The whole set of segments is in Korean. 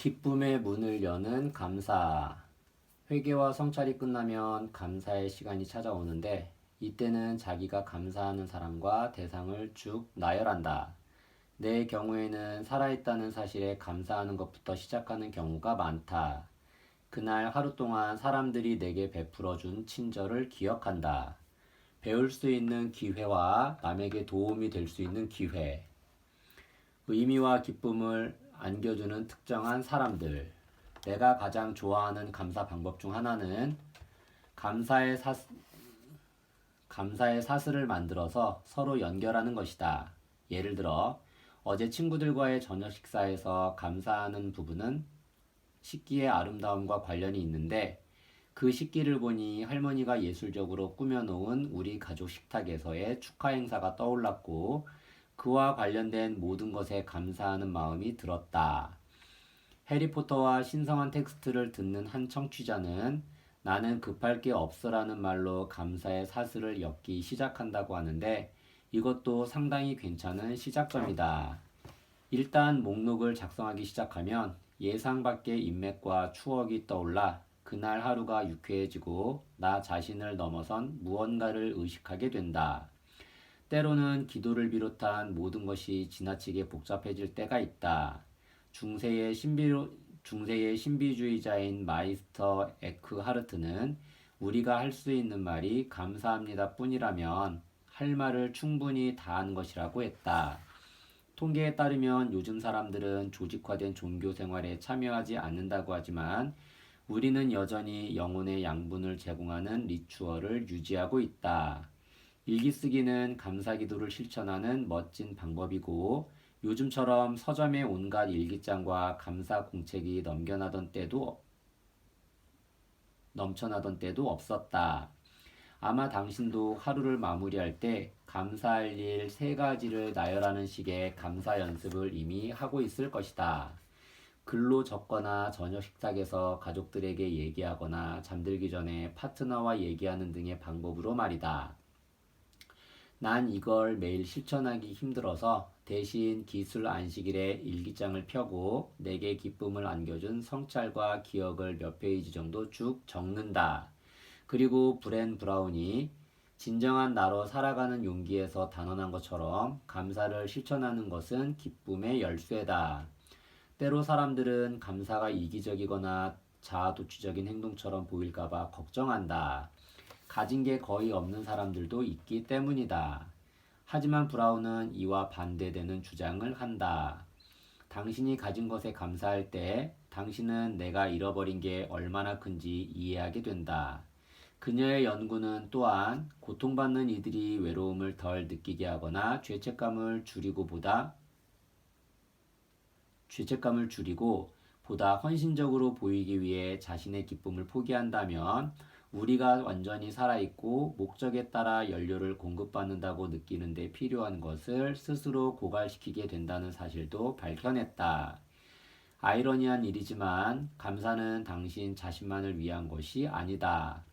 기쁨의 문을 여는 감사. 회개와 성찰이 끝나면 감사의 시간이 찾아오는데 이때는 자기가 감사하는 사람과 대상을 쭉 나열한다. 내 경우에는 살아있다는 사실에 감사하는 것부터 시작하는 경우가 많다. 그날 하루 동안 사람들이 내게 베풀어준 친절을 기억한다. 배울 수 있는 기회와 남에게 도움이 될 수 있는 기회. 의미와 기쁨을 안겨주는 특정한 사람들. 내가 가장 좋아하는 감사 방법 중 하나는 감사의, 사, 감사의 사슬을 만들어서 서로 연결하는 것이다. 예를 들어, 어제 친구들과의 저녁 식사에서 감사하는 부분은 식기의 아름다움과 관련이 있는데 그 식기를 보니 할머니가 예술적으로 꾸며놓은 우리 가족 식탁에서의 축하 행사가 떠올랐고 그와 관련된 모든 것에 감사하는 마음이 들었다. 해리포터와 신성한 텍스트를 듣는 한 청취자는 나는 급할 게 없어라는 말로 감사의 사슬을 엮기 시작한다고 하는데 이것도 상당히 괜찮은 시작점이다. 일단 목록을 작성하기 시작하면 예상 밖의 인맥과 추억이 떠올라 그날 하루가 유쾌해지고 나 자신을 넘어선 무언가를 의식하게 된다. 때로는 기도를 비롯한 모든 것이 지나치게 복잡해질 때가 있다. 중세의 신비주의자인 마이스터 에크하르트는 우리가 할 수 있는 말이 감사합니다 뿐이라면 할 말을 충분히 다한 것이라고 했다. 통계에 따르면 요즘 사람들은 조직화된 종교 생활에 참여하지 않는다고 하지만 우리는 여전히 영혼의 양분을 제공하는 리추얼을 유지하고 있다. 일기 쓰기는 감사 기도를 실천하는 멋진 방법이고 요즘처럼 서점에 온갖 일기장과 감사 공책이 넘쳐나던 때도 없었다. 아마 당신도 하루를 마무리할 때 감사할 일 3가지를 나열하는 식의 감사 연습을 이미 하고 있을 것이다. 글로 적거나 저녁 식탁에서 가족들에게 얘기하거나 잠들기 전에 파트너와 얘기하는 등의 방법으로 말이다. 난 이걸 매일 실천하기 힘들어서 대신 기술 안식일에 일기장을 펴고 내게 기쁨을 안겨준 성찰과 기억을 몇 페이지 정도 쭉 적는다. 그리고 브렌 브라운이 진정한 나로 살아가는 용기에서 단언한 것처럼 감사를 실천하는 것은 기쁨의 열쇠다. 때로 사람들은 감사가 이기적이거나 자아도취적인 행동처럼 보일까봐 걱정한다. 가진 게 거의 없는 사람들도 있기 때문이다. 하지만 브라운은 이와 반대되는 주장을 한다. 당신이 가진 것에 감사할 때 당신은 내가 잃어버린 게 얼마나 큰지 이해하게 된다. 그녀의 연구는 또한 고통받는 이들이 외로움을 덜 느끼게 하거나 죄책감을 줄이고 보다 헌신적으로 보이기 위해 자신의 기쁨을 포기한다면 우리가 완전히 살아있고 목적에 따라 연료를 공급받는다고 느끼는 데 필요한 것을 스스로 고갈시키게 된다는 사실도 밝혀냈다. 아이러니한 일이지만 감사는 당신 자신만을 위한 것이 아니다.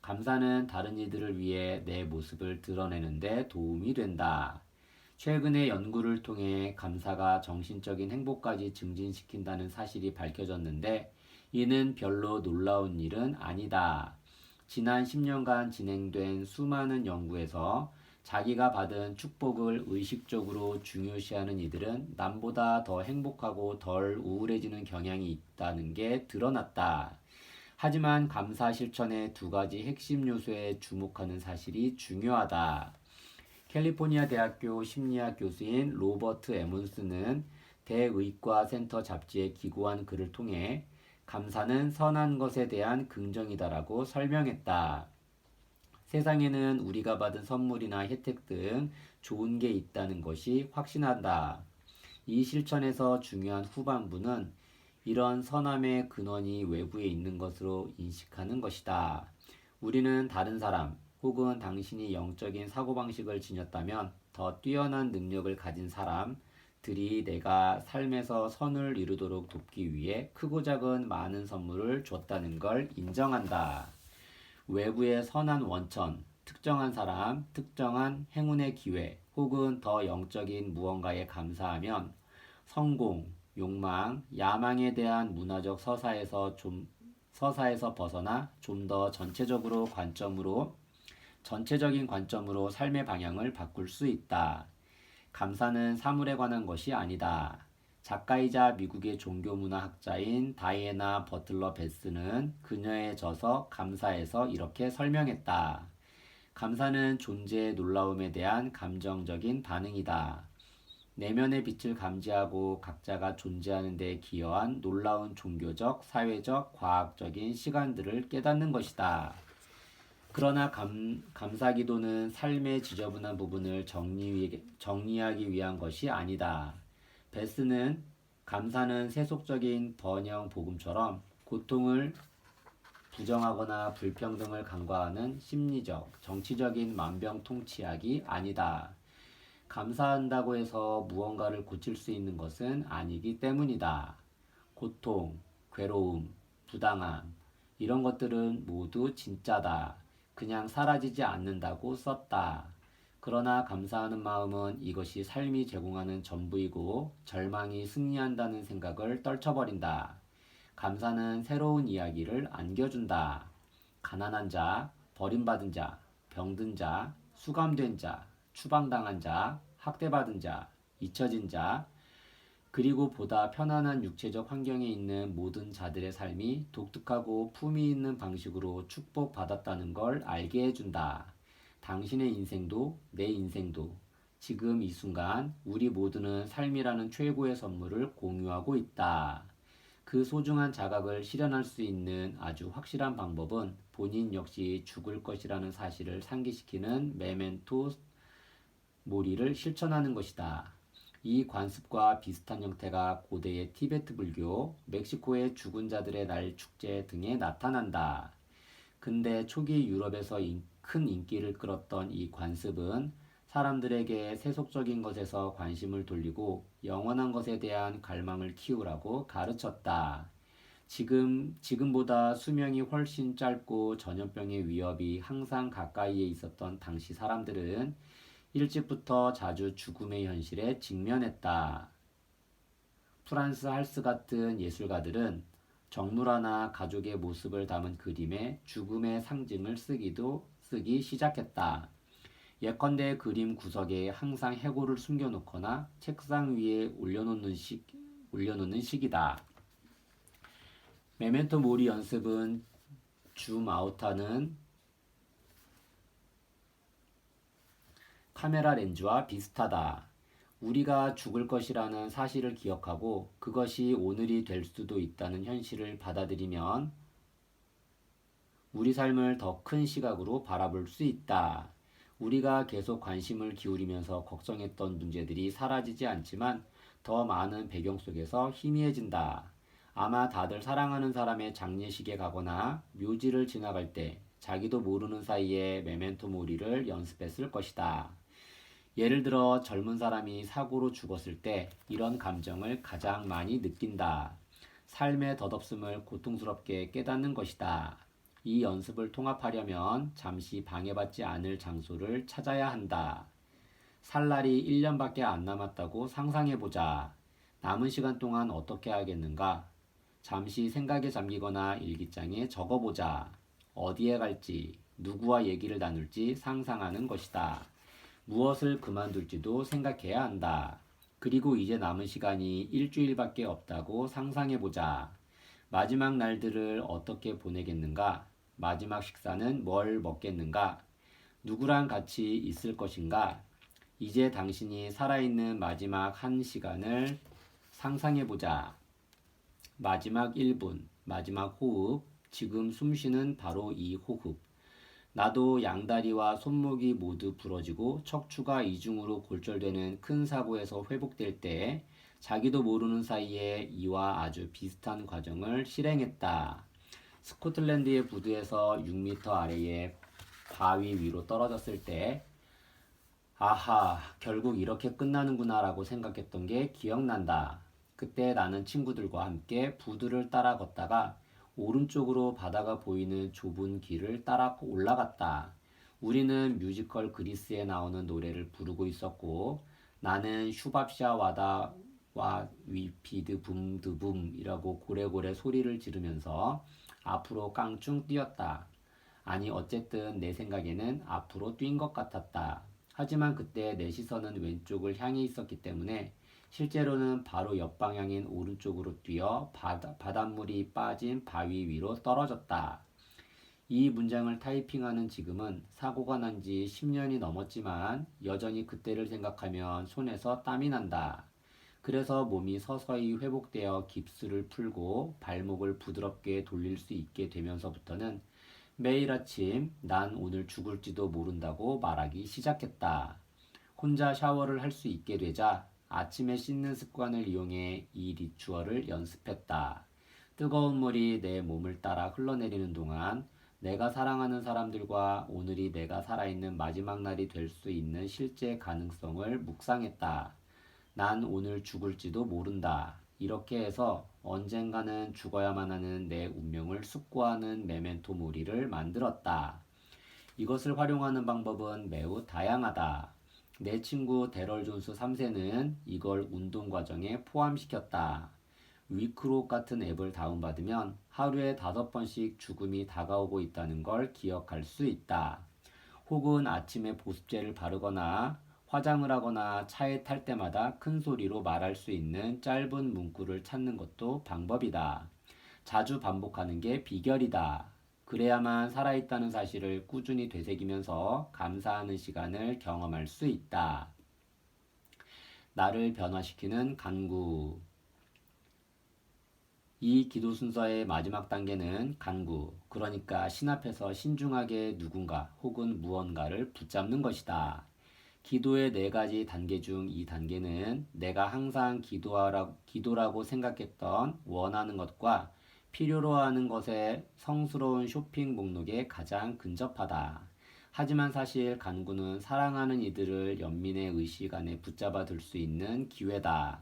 감사는 다른 이들을 위해 내 모습을 드러내는 데 도움이 된다. 최근의 연구를 통해 감사가 정신적인 행복까지 증진시킨다는 사실이 밝혀졌는데 이는 별로 놀라운 일은 아니다. 지난 10년간 진행된 수많은 연구에서 자기가 받은 축복을 의식적으로 중요시하는 이들은 남보다 더 행복하고 덜 우울해지는 경향이 있다는 게 드러났다. 하지만 감사 실천의 2가지 핵심 요소에 주목하는 사실이 중요하다. 캘리포니아 대학교 심리학 교수인 로버트 에몬스는 대의과 센터 잡지에 기고한 글을 통해 감사는 선한 것에 대한 긍정이다라고 설명했다. 세상에는 우리가 받은 선물이나 혜택 등 좋은 게 있다는 것이 확신한다. 이 실천에서 중요한 후반부는 이런 선함의 근원이 외부에 있는 것으로 인식하는 것이다. 우리는 다른 사람 혹은 당신이 영적인 사고방식을 지녔다면 더 뛰어난 능력을 가진 사람들이 내가 삶에서 선을 이루도록 돕기 위해 크고 작은 많은 선물을 줬다는 걸 인정한다. 외부의 선한 원천, 특정한 사람, 특정한 행운의 기회 혹은 더 영적인 무언가에 감사하면 성공, 욕망, 야망에 대한 문화적 서사에서 벗어나 좀 더 전체적인 관점으로 삶의 방향을 바꿀 수 있다. 감사는 사물에 관한 것이 아니다. 작가이자 미국의 종교문화학자인 다이애나 버틀러 베스는 그녀의 저서 감사에서 이렇게 설명했다. 감사는 존재의 놀라움에 대한 감정적인 반응이다. 내면의 빛을 감지하고 각자가 존재하는 데 기여한 놀라운 종교적, 사회적, 과학적인 시간들을 깨닫는 것이다. 그러나 감사기도는 삶의 지저분한 부분을 정리하기 위한 것이 아니다. 베스는 감사는 세속적인 번영 복음처럼 고통을 부정하거나 불평등을 간과하는 심리적, 정치적인 만병통치약이 아니다. 감사한다고 해서 무언가를 고칠 수 있는 것은 아니기 때문이다. 고통, 괴로움, 부당함, 이런 것들은 모두 진짜다. 그냥 사라지지 않는다고 썼다. 그러나 감사하는 마음은 이것이 삶이 제공하는 전부이고 절망이 승리한다는 생각을 떨쳐버린다. 감사는 새로운 이야기를 안겨준다. 가난한 자, 버림받은 자, 병든 자, 수감된 자, 추방당한 자, 학대받은 자, 잊혀진 자, 그리고 보다 편안한 육체적 환경에 있는 모든 자들의 삶이 독특하고 품위 있는 방식으로 축복받았다는 걸 알게 해준다. 당신의 인생도 내 인생도 지금 이 순간 우리 모두는 삶이라는 최고의 선물을 공유하고 있다. 그 소중한 자각을 실현할 수 있는 아주 확실한 방법은 본인 역시 죽을 것이라는 사실을 상기시키는 메멘토 모리를 실천하는 것이다. 이 관습과 비슷한 형태가 고대의 티베트 불교, 멕시코의 죽은 자들의 날 축제 등에 나타난다. 근데 초기 유럽에서 큰 인기를 끌었던 이 관습은 사람들에게 세속적인 것에서 관심을 돌리고 영원한 것에 대한 갈망을 키우라고 가르쳤다. 지금보다 수명이 훨씬 짧고 전염병의 위협이 항상 가까이에 있었던 당시 사람들은 일찍부터 자주 죽음의 현실에 직면했다. 프란스 할스 같은 예술가들은 정물화나 가족의 모습을 담은 그림에 죽음의 상징을 쓰기 시작했다. 예컨대 그림 구석에 항상 해골을 숨겨놓거나 책상 위에 올려놓는 식이다. 메멘토 모리 연습은 줌아웃하는 카메라 렌즈와 비슷하다. 우리가 죽을 것이라는 사실을 기억하고 그것이 오늘이 될 수도 있다는 현실을 받아들이면 우리 삶을 더 큰 시각으로 바라볼 수 있다. 우리가 계속 관심을 기울이면서 걱정했던 문제들이 사라지지 않지만 더 많은 배경 속에서 희미해진다. 아마 다들 사랑하는 사람의 장례식에 가거나 묘지를 지나갈 때 자기도 모르는 사이에 메멘토 모리를 연습했을 것이다. 예를 들어 젊은 사람이 사고로 죽었을 때 이런 감정을 가장 많이 느낀다. 삶의 덧없음을 고통스럽게 깨닫는 것이다. 이 연습을 통합하려면 잠시 방해받지 않을 장소를 찾아야 한다. 살 날이 1년밖에 안 남았다고 상상해보자. 남은 시간 동안 어떻게 하겠는가? 잠시 생각에 잠기거나 일기장에 적어보자. 어디에 갈지, 누구와 얘기를 나눌지 상상하는 것이다. 무엇을 그만둘지도 생각해야 한다. 그리고 이제 남은 시간이 일주일밖에 없다고 상상해보자. 마지막 날들을 어떻게 보내겠는가? 마지막 식사는 뭘 먹겠는가? 누구랑 같이 있을 것인가? 이제 당신이 살아있는 마지막 한 시간을 상상해보자. 마지막 1분, 마지막 호흡, 지금 숨쉬는 바로 이 호흡. 나도 양다리와 손목이 모두 부러지고 척추가 이중으로 골절되는 큰 사고에서 회복될 때 자기도 모르는 사이에 이와 아주 비슷한 과정을 실행했다. 스코틀랜드의 부두에서 6m 아래의 바위 위로 떨어졌을 때 아하, 결국 이렇게 끝나는구나 라고 생각했던 게 기억난다. 그때 나는 친구들과 함께 부두를 따라 걷다가 오른쪽으로 바다가 보이는 좁은 길을 따라 올라갔다. 우리는 뮤지컬 그리스에 나오는 노래를 부르고 있었고 나는 슈밥샤 와다 와 위피드 붐드붐이라고 고래고래 소리를 지르면서 앞으로 깡충 뛰었다. 아니 어쨌든 내 생각에는 앞으로 뛴 것 같았다. 하지만 그때 내 시선은 왼쪽을 향해 있었기 때문에 실제로는 바로 옆방향인 오른쪽으로 뛰어 바닷물이 빠진 바위 위로 떨어졌다. 이 문장을 타이핑하는 지금은 사고가 난 지 10년이 넘었지만 여전히 그때를 생각하면 손에서 땀이 난다. 그래서 몸이 서서히 회복되어 깁스를 풀고 발목을 부드럽게 돌릴 수 있게 되면서부터는 매일 아침 난 오늘 죽을지도 모른다고 말하기 시작했다. 혼자 샤워를 할 수 있게 되자 아침에 씻는 습관을 이용해 이 리추얼을 연습했다. 뜨거운 물이 내 몸을 따라 흘러내리는 동안 내가 사랑하는 사람들과 오늘이 내가 살아있는 마지막 날이 될 수 있는 실제 가능성을 묵상했다. 난 오늘 죽을지도 모른다. 이렇게 해서 언젠가는 죽어야만 하는 내 운명을 숙고하는 메멘토 모리를 만들었다. 이것을 활용하는 방법은 매우 다양하다. 내 친구 데럴 존스 3세는 이걸 운동 과정에 포함시켰다. 위크로 같은 앱을 다운받으면 하루에 5번씩 죽음이 다가오고 있다는 걸 기억할 수 있다. 혹은 아침에 보습제를 바르거나 화장을 하거나 차에 탈 때마다 큰 소리로 말할 수 있는 짧은 문구를 찾는 것도 방법이다. 자주 반복하는 게 비결이다. 그래야만 살아있다는 사실을 꾸준히 되새기면서 감사하는 시간을 경험할 수 있다. 나를 변화시키는 간구. 이 기도 순서의 마지막 단계는 간구, 그러니까 신 앞에서 신중하게 누군가 혹은 무언가를 붙잡는 것이다. 기도의 4가지 단계 중 이 단계는 내가 항상 기도라고 생각했던 원하는 것과 필요로 하는 것의 성스러운 쇼핑 목록에 가장 근접하다. 하지만 사실 간구는 사랑하는 이들을 연민의 의식 안에 붙잡아 둘 수 있는 기회다.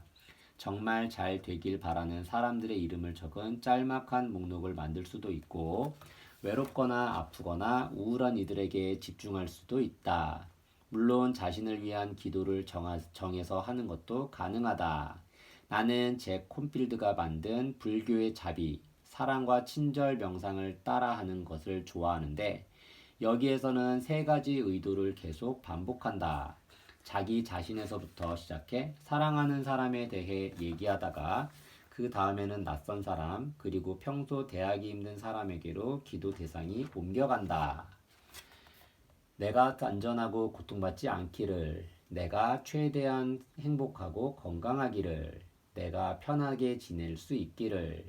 정말 잘 되길 바라는 사람들의 이름을 적은 짤막한 목록을 만들 수도 있고 외롭거나 아프거나 우울한 이들에게 집중할 수도 있다. 물론 자신을 위한 기도를 정해서 하는 것도 가능하다. 나는 잭 콘필드가 만든 불교의 자비, 사랑과 친절 명상을 따라하는 것을 좋아하는데 여기에서는 3가지 의도를 계속 반복한다. 자기 자신에서부터 시작해 사랑하는 사람에 대해 얘기하다가 그 다음에는 낯선 사람 그리고 평소 대하기 힘든 사람에게로 기도 대상이 옮겨간다. 내가 안전하고 고통받지 않기를, 내가 최대한 행복하고 건강하기를, 내가 편하게 지낼 수 있기를,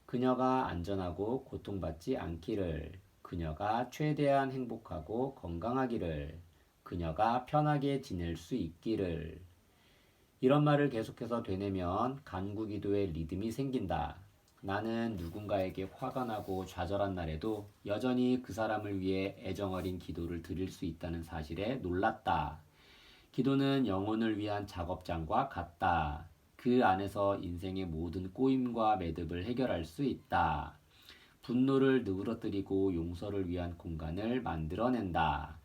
그녀가 안전하고 고통받지 않기를, 그녀가 최대한 행복하고 건강하기를, 그녀가 편하게 지낼 수 있기를. 이런 말을 계속해서 되뇌면 간구 기도의 리듬이 생긴다. 나는 누군가에게 화가 나고 좌절한 날에도 여전히 그 사람을 위해 애정어린 기도를 드릴 수 있다는 사실에 놀랐다. 기도는 영혼을 위한 작업장과 같다. 그 안에서 인생의 모든 꼬임과 매듭을 해결할 수 있다. 분노를 누그러뜨리고 용서를 위한 공간을 만들어낸다.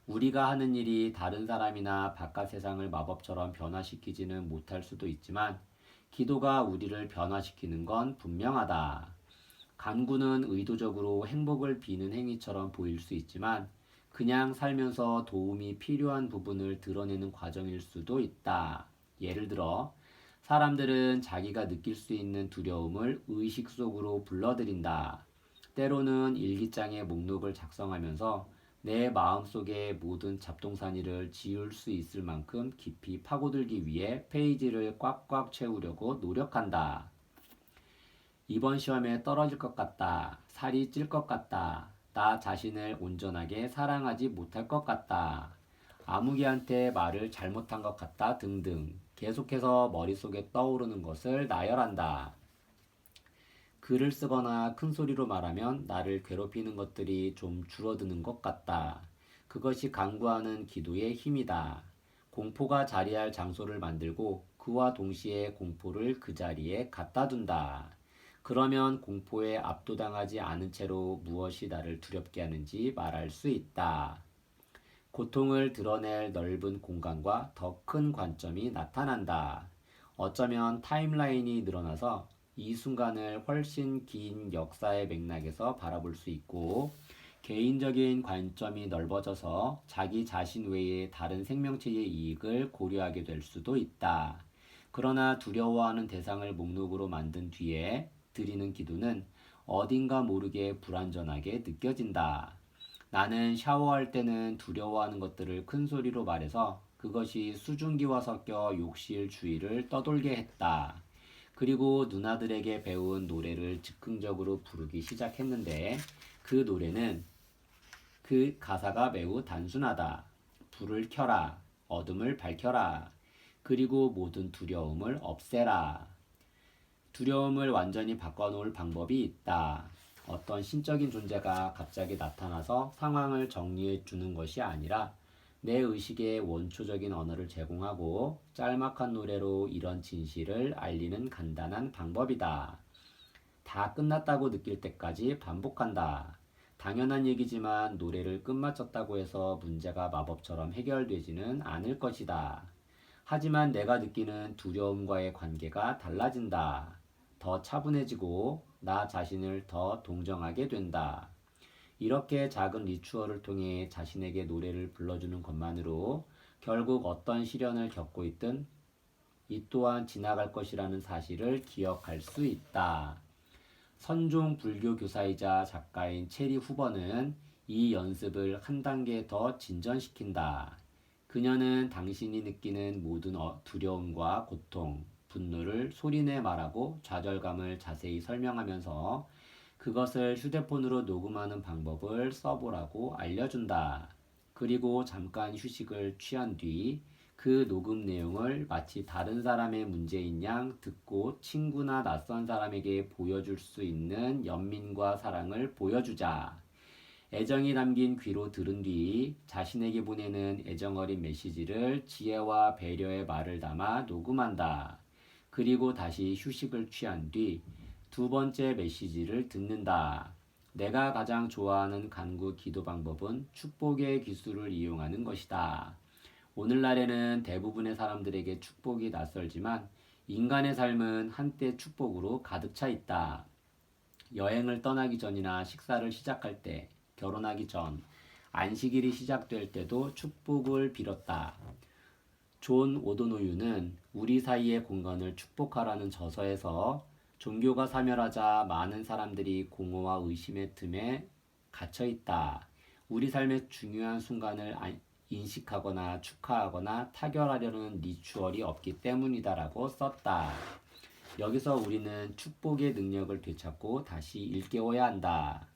우리가 하는 일이 다른 사람이나 바깥 세상을 마법처럼 변화시키지는 못할 수도 있지만 기도가 우리를 변화시키는 건 분명하다. 간구는 의도적으로 행복을 비는 행위처럼 보일 수 있지만 그냥 살면서 도움이 필요한 부분을 드러내는 과정일 수도 있다. 예를 들어 사람들은 자기가 느낄 수 있는 두려움을 의식 속으로 불러들인다. 때로는 일기장의 목록을 작성하면서 내 마음속의 모든 잡동사니를 지울 수 있을 만큼 깊이 파고들기 위해 페이지를 꽉꽉 채우려고 노력한다. 이번 시험에 떨어질 것 같다. 살이 찔 것 같다. 나 자신을 온전하게 사랑하지 못할 것 같다. 아무개한테 말을 잘못한 것 같다 등등 계속해서 머릿속에 떠오르는 것을 나열한다. 글을 쓰거나 큰 소리로 말하면 나를 괴롭히는 것들이 좀 줄어드는 것 같다. 그것이 간구하는 기도의 힘이다. 공포가 자리할 장소를 만들고 그와 동시에 공포를 그 자리에 갖다 둔다. 그러면 공포에 압도당하지 않은 채로 무엇이 나를 두렵게 하는지 말할 수 있다. 고통을 드러낼 넓은 공간과 더 큰 관점이 나타난다. 어쩌면 타임라인이 늘어나서 이 순간을 훨씬 긴 역사의 맥락에서 바라볼 수 있고 개인적인 관점이 넓어져서 자기 자신 외에 다른 생명체의 이익을 고려하게 될 수도 있다. 그러나 두려워하는 대상을 목록으로 만든 뒤에 드리는 기도는 어딘가 모르게 불완전하게 느껴진다. 나는 샤워할 때는 두려워하는 것들을 큰 소리로 말해서 그것이 수증기와 섞여 욕실 주위를 떠돌게 했다. 그리고 누나들에게 배운 노래를 즉흥적으로 부르기 시작했는데 그 노래는 그 가사가 매우 단순하다. 불을 켜라. 어둠을 밝혀라. 그리고 모든 두려움을 없애라. 두려움을 완전히 바꿔놓을 방법이 있다. 어떤 신적인 존재가 갑자기 나타나서 상황을 정리해 주는 것이 아니라 내 의식에 원초적인 언어를 제공하고 짤막한 노래로 이런 진실을 알리는 간단한 방법이다. 다 끝났다고 느낄 때까지 반복한다. 당연한 얘기지만 노래를 끝마쳤다고 해서 문제가 마법처럼 해결되지는 않을 것이다. 하지만 내가 느끼는 두려움과의 관계가 달라진다. 더 차분해지고 나 자신을 더 동정하게 된다. 이렇게 작은 리추얼을 통해 자신에게 노래를 불러주는 것만으로 결국 어떤 시련을 겪고 있든 이 또한 지나갈 것이라는 사실을 기억할 수 있다. 선종 불교 교사이자 작가인 체리 후버는 이 연습을 한 단계 더 진전시킨다. 그녀는 당신이 느끼는 모든 두려움과 고통, 분노를 소리내 말하고 좌절감을 자세히 설명하면서 그것을 휴대폰으로 녹음하는 방법을 써보라고 알려준다. 그리고 잠깐 휴식을 취한 뒤 그 녹음 내용을 마치 다른 사람의 문제인 양 듣고 친구나 낯선 사람에게 보여줄 수 있는 연민과 사랑을 보여주자. 애정이 담긴 귀로 들은 뒤 자신에게 보내는 애정어린 메시지를 지혜와 배려의 말을 담아 녹음한다. 그리고 다시 휴식을 취한 뒤 두 번째 메시지를 듣는다. 내가 가장 좋아하는 간구 기도 방법은 축복의 기술을 이용하는 것이다. 오늘날에는 대부분의 사람들에게 축복이 낯설지만 인간의 삶은 한때 축복으로 가득 차 있다. 여행을 떠나기 전이나 식사를 시작할 때, 결혼하기 전, 안식일이 시작될 때도 축복을 빌었다. 존 오도노유는 우리 사이의 공간을 축복하라는 저서에서 종교가 사멸하자 많은 사람들이 공허와 의심의 틈에 갇혀 있다. 우리 삶의 중요한 순간을 인식하거나 축하하거나 타결하려는 리추얼이 없기 때문이다라고 썼다. 여기서 우리는 축복의 능력을 되찾고 다시 일깨워야 한다.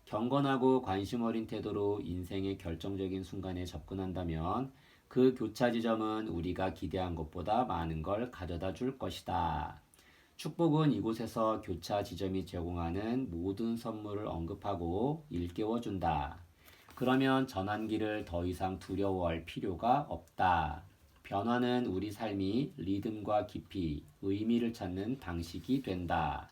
경건하고 관심 어린 태도로 인생의 결정적인 순간에 접근한다면 그 교차 지점은 우리가 기대한 것보다 많은 걸 가져다 줄 것이다. 축복은 이곳에서 교차 지점이 제공하는 모든 선물을 언급하고 일깨워준다. 그러면 전환기를 더 이상 두려워할 필요가 없다. 변화는 우리 삶이 리듬과 깊이, 의미를 찾는 방식이 된다.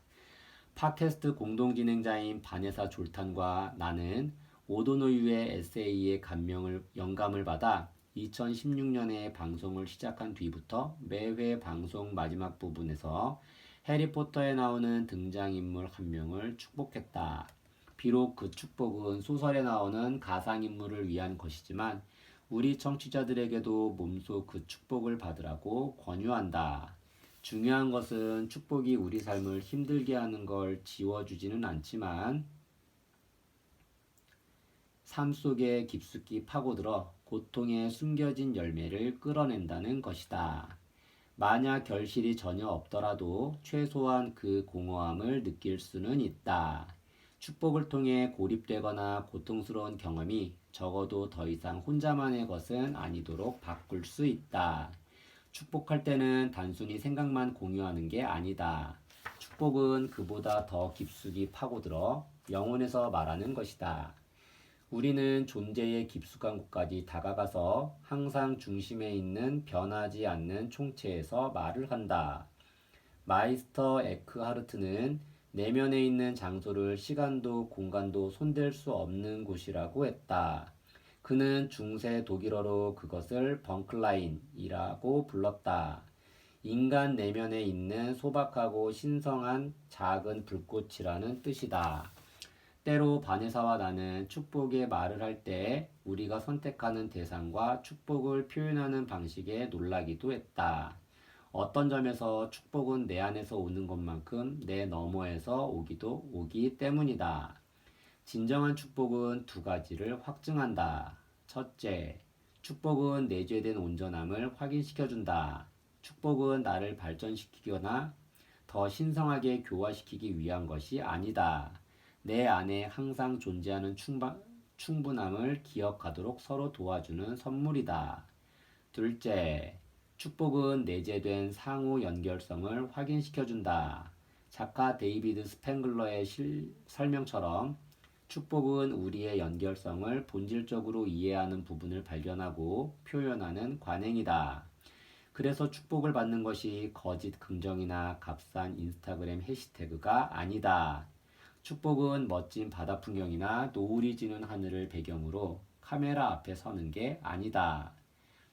팟캐스트 공동진행자인 바네사 졸탄과 나는 오도노유의 에세이에 영감을 받아 2016년에 방송을 시작한 뒤부터 매회 방송 마지막 부분에서 해리포터에 나오는 등장인물 한 명을 축복했다. 비록 그 축복은 소설에 나오는 가상인물을 위한 것이지만 우리 청취자들에게도 몸소 그 축복을 받으라고 권유한다. 중요한 것은 축복이 우리 삶을 힘들게 하는 걸 지워주지는 않지만 삶 속에 깊숙이 파고들어 고통의 숨겨진 열매를 끌어낸다는 것이다. 만약 결실이 전혀 없더라도 최소한 그 공허함을 느낄 수는 있다. 축복을 통해 고립되거나 고통스러운 경험이 적어도 더 이상 혼자만의 것은 아니도록 바꿀 수 있다. 축복할 때는 단순히 생각만 공유하는 게 아니다. 축복은 그보다 더 깊숙이 파고들어 영혼에서 말하는 것이다. 우리는 존재의 깊숙한 곳까지 다가가서 항상 중심에 있는 변하지 않는 총체에서 말을 한다. 마이스터 에크하르트는 내면에 있는 장소를 시간도 공간도 손댈 수 없는 곳이라고 했다. 그는 중세 독일어로 그것을 벙클라인이라고 불렀다. 인간 내면에 있는 소박하고 신성한 작은 불꽃이라는 뜻이다. 때로 바네사와 나는 축복의 말을 할 때 우리가 선택하는 대상과 축복을 표현하는 방식에 놀라기도 했다. 어떤 점에서 축복은 내 안에서 오는 것만큼 내 너머에서 오기 때문이다. 진정한 축복은 두 가지를 확증한다. 첫째, 축복은 내재된 온전함을 확인시켜준다. 축복은 나를 발전시키거나 더 신성하게 교화시키기 위한 것이 아니다. 내 안에 항상 존재하는 충분함을 기억하도록 서로 도와주는 선물이다. 둘째, 축복은 내재된 상호 연결성을 확인시켜준다. 작가 데이비드 스팽글러의 설명처럼 축복은 우리의 연결성을 본질적으로 이해하는 부분을 발견하고 표현하는 관행이다. 그래서 축복을 받는 것이 거짓 긍정이나 값싼 인스타그램 해시태그가 아니다. 축복은 멋진 바다 풍경이나 노을이 지는 하늘을 배경으로 카메라 앞에 서는 게 아니다.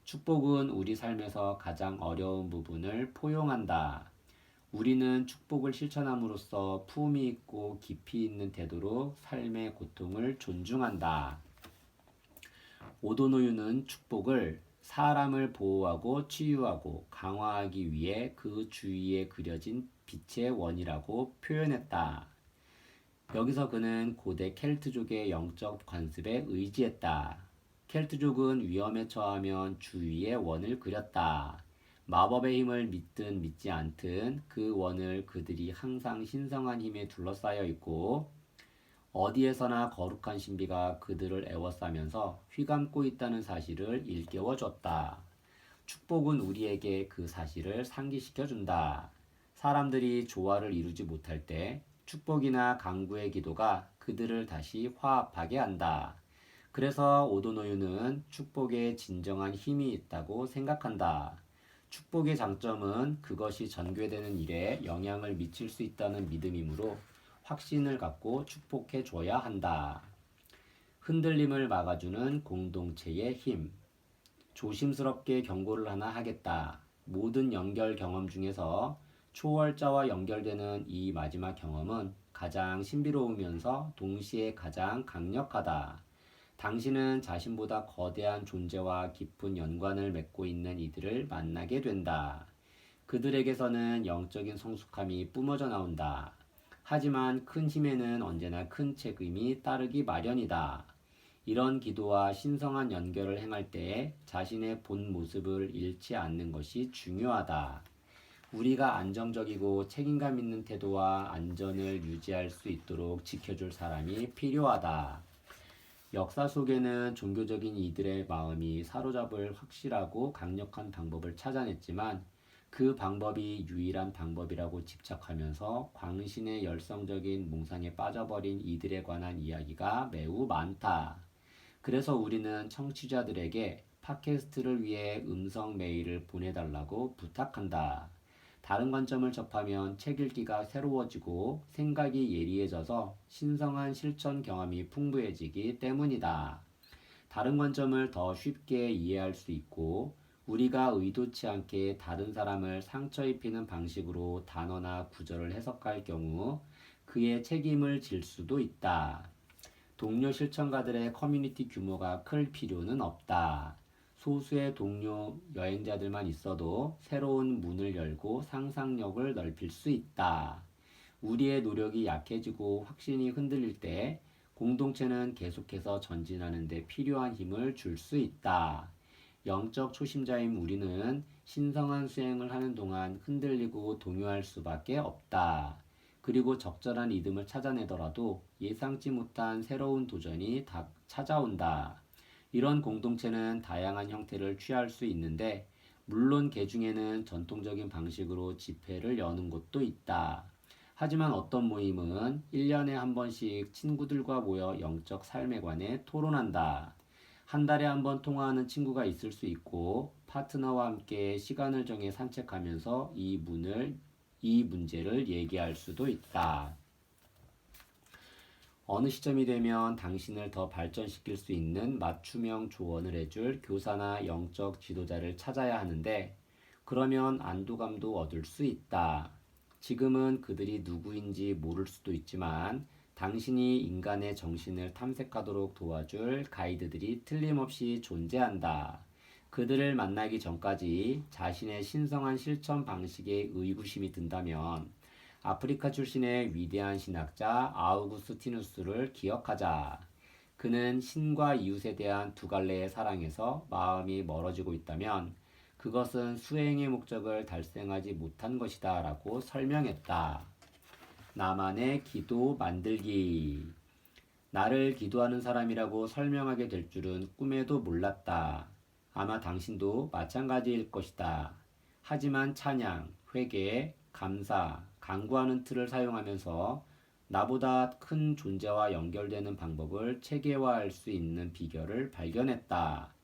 축복은 우리 삶에서 가장 어려운 부분을 포용한다. 우리는 축복을 실천함으로써 품위 있고 깊이 있는 태도로 삶의 고통을 존중한다. 오도노유는 축복을 사람을 보호하고 치유하고 강화하기 위해 그 주위에 그려진 빛의 원이라고 표현했다. 여기서 그는 고대 켈트족의 영적 관습에 의지했다. 켈트족은 위험에 처하면 주위에 원을 그렸다. 마법의 힘을 믿든 믿지 않든 그 원을 그들이 항상 신성한 힘에 둘러싸여 있고 어디에서나 거룩한 신비가 그들을 애워싸면서 휘감고 있다는 사실을 일깨워줬다. 축복은 우리에게 그 사실을 상기시켜준다. 사람들이 조화를 이루지 못할 때 축복이나 강구의 기도가 그들을 다시 화합하게 한다. 그래서 오도노유는 축복에 진정한 힘이 있다고 생각한다. 축복의 장점은 그것이 전개되는 일에 영향을 미칠 수 있다는 믿음이므로 확신을 갖고 축복해 줘야 한다. 흔들림을 막아주는 공동체의 힘. 조심스럽게 경고를 하나 하겠다. 모든 연결 경험 중에서 초월자와 연결되는 이 마지막 경험은 가장 신비로우면서 동시에 가장 강력하다. 당신은 자신보다 거대한 존재와 깊은 연관을 맺고 있는 이들을 만나게 된다. 그들에게서는 영적인 성숙함이 뿜어져 나온다. 하지만 큰 힘에는 언제나 큰 책임이 따르기 마련이다. 이런 기도와 신성한 연결을 행할 때 자신의 본 모습을 잃지 않는 것이 중요하다. 우리가 안정적이고 책임감 있는 태도와 안전을 유지할 수 있도록 지켜줄 사람이 필요하다. 역사 속에는 종교적인 이들의 마음이 사로잡을 확실하고 강력한 방법을 찾아냈지만 그 방법이 유일한 방법이라고 집착하면서 광신의 열성적인 몽상에 빠져버린 이들에 관한 이야기가 매우 많다. 그래서 우리는 청취자들에게 팟캐스트를 위해 음성 메일을 보내달라고 부탁한다. 다른 관점을 접하면 책 읽기가 새로워지고 생각이 예리해져서 신성한 실천 경험이 풍부해지기 때문이다. 다른 관점을 더 쉽게 이해할 수 있고 우리가 의도치 않게 다른 사람을 상처 입히는 방식으로 단어나 구절을 해석할 경우 그의 책임을 질 수도 있다. 동료 실천가들의 커뮤니티 규모가 클 필요는 없다. 소수의 동료 여행자들만 있어도 새로운 문을 열고 상상력을 넓힐 수 있다. 우리의 노력이 약해지고 확신이 흔들릴 때 공동체는 계속해서 전진하는 데 필요한 힘을 줄 수 있다. 영적 초심자인 우리는 신성한 수행을 하는 동안 흔들리고 동요할 수밖에 없다. 그리고 적절한 리듬을 찾아내더라도 예상치 못한 새로운 도전이 찾아온다. 이런 공동체는 다양한 형태를 취할 수 있는데 물론 개 중에는 전통적인 방식으로 집회를 여는 곳도 있다. 하지만 어떤 모임은 1년에 한 번씩 친구들과 모여 영적 삶에 관해 토론한다. 한 달에 한 번 통화하는 친구가 있을 수 있고 파트너와 함께 시간을 정해 산책하면서 이 문제를 얘기할 수도 있다. 어느 시점이 되면 당신을 더 발전시킬 수 있는 맞춤형 조언을 해줄 교사나 영적 지도자를 찾아야 하는데 그러면 안도감도 얻을 수 있다. 지금은 그들이 누구인지 모를 수도 있지만 당신이 인간의 정신을 탐색하도록 도와줄 가이드들이 틀림없이 존재한다. 그들을 만나기 전까지 자신의 신성한 실천 방식에 의구심이 든다면 아프리카 출신의 위대한 신학자 아우구스티누스를 기억하자. 그는 신과 이웃에 대한 두 갈래의 사랑에서 마음이 멀어지고 있다면 그것은 수행의 목적을 달성하지 못한 것이다 라고 설명했다. 나만의 기도 만들기. 나를 기도하는 사람이라고 설명하게 될 줄은 꿈에도 몰랐다. 아마 당신도 마찬가지일 것이다. 하지만 찬양, 회개, 감사, 간구하는 틀을 사용하면서 나보다 큰 존재와 연결되는 방법을 체계화할 수 있는 비결을 발견했다.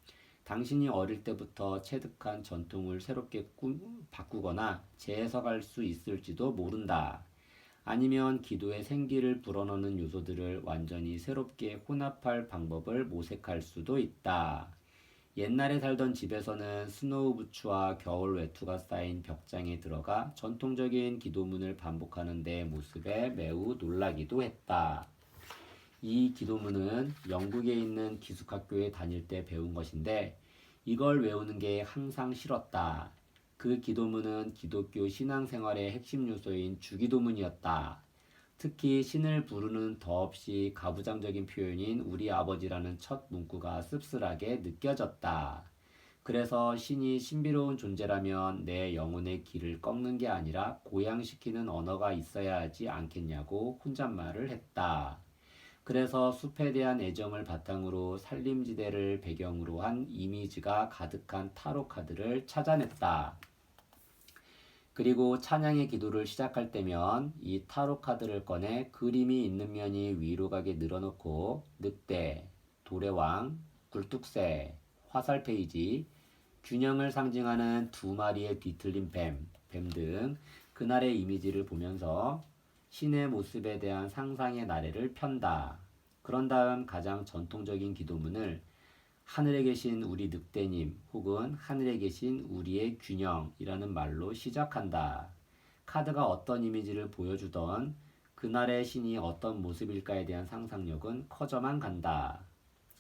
당신이 어릴 때부터 체득한 전통을 새롭게 바꾸거나 재해석할 수 있을지도 모른다. 아니면 기도의 생기를 불어넣는 요소들을 완전히 새롭게 혼합할 방법을 모색할 수도 있다. 옛날에 살던 집에서는 스노우 부츠와 겨울 외투가 쌓인 벽장에 들어가 전통적인 기도문을 반복하는 내 모습에 매우 놀라기도 했다. 이 기도문은 영국에 있는 기숙학교에 다닐 때 배운 것인데 이걸 외우는 게 항상 싫었다. 그 기도문은 기독교 신앙생활의 핵심 요소인 주기도문이었다. 특히 신을 부르는 더없이 가부장적인 표현인 우리 아버지라는 첫 문구가 씁쓸하게 느껴졌다. 그래서 신이 신비로운 존재라면 내 영혼의 길을 꺾는 게 아니라 고양시키는 언어가 있어야 하지 않겠냐고 혼잣말을 했다. 그래서 숲에 대한 애정을 바탕으로 산림지대를 배경으로 한 이미지가 가득한 타로 카드를 찾아냈다. 그리고 찬양의 기도를 시작할 때면 이 타로 카드를 꺼내 그림이 있는 면이 위로 가게 늘어놓고 늑대, 도래왕, 굴뚝새, 화살 페이지, 균형을 상징하는 두 마리의 뒤틀린 뱀 등 그날의 이미지를 보면서 신의 모습에 대한 상상의 나래를 편다. 그런 다음 가장 전통적인 기도문을 하늘에 계신 우리 늑대님 혹은 하늘에 계신 우리의 균형이라는 말로 시작한다. 카드가 어떤 이미지를 보여주던 그날의 신이 어떤 모습일까에 대한 상상력은 커져만 간다.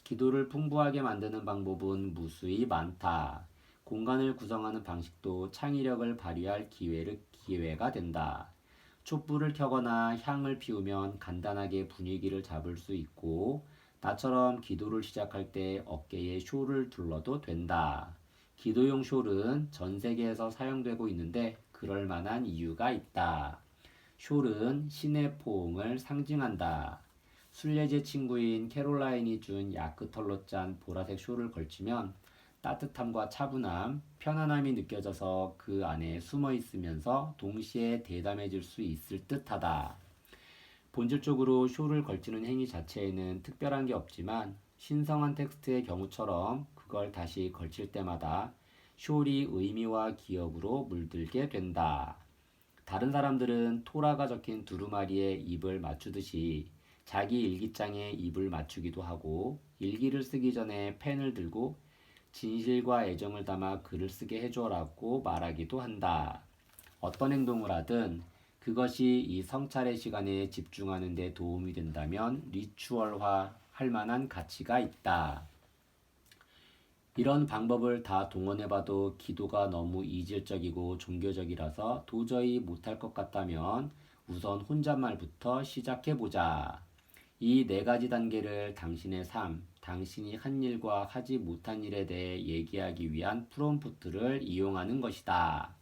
기도를 풍부하게 만드는 방법은 무수히 많다. 공간을 구성하는 방식도 창의력을 발휘할 기회가 된다. 촛불을 켜거나 향을 피우면 간단하게 분위기를 잡을 수 있고 나처럼 기도를 시작할 때 어깨에 숄을 둘러도 된다. 기도용 숄은 전 세계에서 사용되고 있는데 그럴 만한 이유가 있다. 숄은 신의 포옹을 상징한다. 순례제 친구인 캐롤라인이 준 야크털로 짠 보라색 숄을 걸치면 따뜻함과 차분함, 편안함이 느껴져서 그 안에 숨어 있으면서 동시에 대담해질 수 있을 듯하다. 본질적으로 숄을 걸치는 행위 자체에는 특별한 게 없지만 신성한 텍스트의 경우처럼 그걸 다시 걸칠 때마다 숄이 의미와 기억으로 물들게 된다. 다른 사람들은 토라가 적힌 두루마리에 입을 맞추듯이 자기 일기장에 입을 맞추기도 하고 일기를 쓰기 전에 펜을 들고 진실과 애정을 담아 글을 쓰게 해줘라고 말하기도 한다. 어떤 행동을 하든 그것이 이 성찰의 시간에 집중하는 데 도움이 된다면 리추얼화 할 만한 가치가 있다. 이런 방법을 다 동원해봐도 기도가 너무 이질적이고 종교적이라서 도저히 못할 것 같다면 우선 혼잣말부터 시작해보자. 이 네 가지 단계를 당신의 삶, 당신이 한 일과 하지 못한 일에 대해 얘기하기 위한 프롬프트를 이용하는 것이다.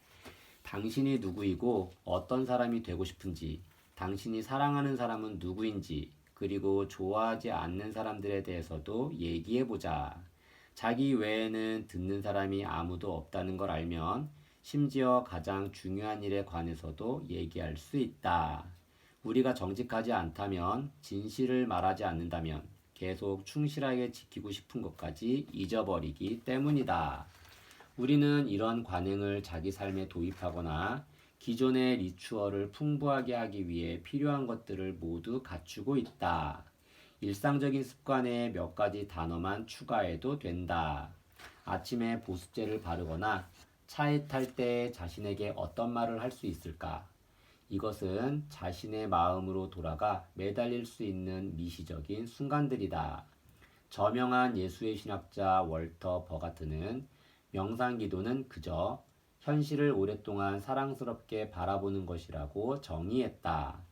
당신이 누구이고 어떤 사람이 되고 싶은지, 당신이 사랑하는 사람은 누구인지, 그리고 좋아하지 않는 사람들에 대해서도 얘기해보자. 자기 외에는 듣는 사람이 아무도 없다는 걸 알면 심지어 가장 중요한 일에 관해서도 얘기할 수 있다. 우리가 정직하지 않다면, 진실을 말하지 않는다면 계속 충실하게 지키고 싶은 것까지 잊어버리기 때문이다. 우리는 이런 관행을 자기 삶에 도입하거나 기존의 리추얼을 풍부하게 하기 위해 필요한 것들을 모두 갖추고 있다. 일상적인 습관에 몇 가지 단어만 추가해도 된다. 아침에 보습제를 바르거나 차에 탈 때 자신에게 어떤 말을 할 수 있을까? 이것은 자신의 마음으로 돌아가 매달릴 수 있는 미시적인 순간들이다. 저명한 예수의 신학자 월터 버가트는 명상기도는 그저 현실을 오랫동안 사랑스럽게 바라보는 것이라고 정의했다.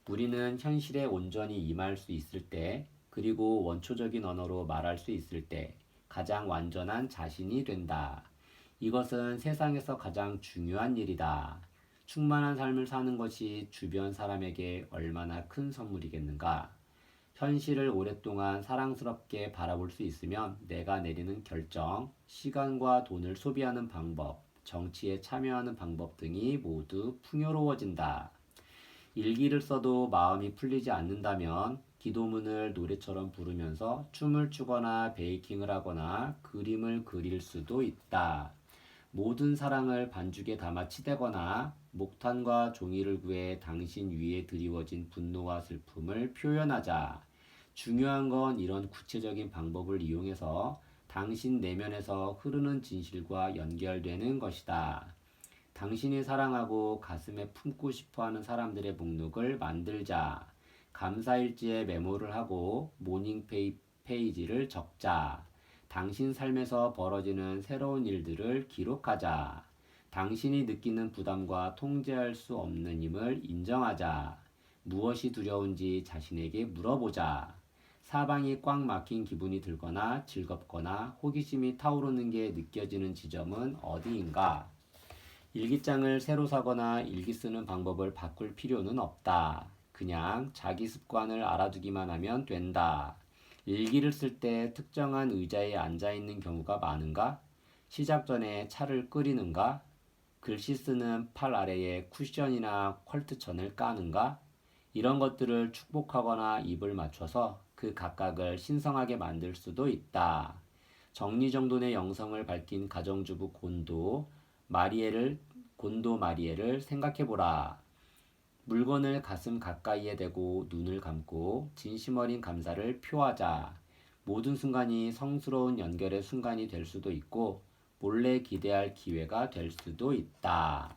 우리는 현실에 온전히 임할 수 있을 때, 그리고 원초적인 언어로 말할 수 있을 때 가장 완전한 자신이 된다. 이것은 세상에서 가장 중요한 일이다. 충만한 삶을 사는 것이 주변 사람에게 얼마나 큰 선물이겠는가? 현실을 오랫동안 사랑스럽게 바라볼 수 있으면 내가 내리는 결정, 시간과 돈을 소비하는 방법, 정치에 참여하는 방법 등이 모두 풍요로워진다. 일기를 써도 마음이 풀리지 않는다면 기도문을 노래처럼 부르면서 춤을 추거나 베이킹을 하거나 그림을 그릴 수도 있다. 모든 사랑을 반죽에 담아 치대거나 목탄과 종이를 구해 당신 위에 드리워진 분노와 슬픔을 표현하자. 중요한 건 이런 구체적인 방법을 이용해서 당신 내면에서 흐르는 진실과 연결되는 것이다. 당신이 사랑하고 가슴에 품고 싶어하는 사람들의 목록을 만들자. 감사일지에 메모를 하고 모닝 페이지를 적자. 당신 삶에서 벌어지는 새로운 일들을 기록하자. 당신이 느끼는 부담과 통제할 수 없는 힘을 인정하자. 무엇이 두려운지 자신에게 물어보자. 사방이 꽉 막힌 기분이 들거나 즐겁거나 호기심이 타오르는 게 느껴지는 지점은 어디인가? 일기장을 새로 사거나 일기 쓰는 방법을 바꿀 필요는 없다. 그냥 자기 습관을 알아두기만 하면 된다. 일기를 쓸 때 특정한 의자에 앉아 있는 경우가 많은가? 시작 전에 차를 끓이는가? 글씨 쓰는 팔 아래에 쿠션이나 퀄트천을 까는가? 이런 것들을 축복하거나 입을 맞춰서 그 각각을 신성하게 만들 수도 있다. 정리정돈의 영성을 밝힌 가정주부 곤도 마리에를 생각해보라. 물건을 가슴 가까이에 대고 눈을 감고 진심 어린 감사를 표하자. 모든 순간이 성스러운 연결의 순간이 될 수도 있고 몰래 기대할 기회가 될 수도 있다.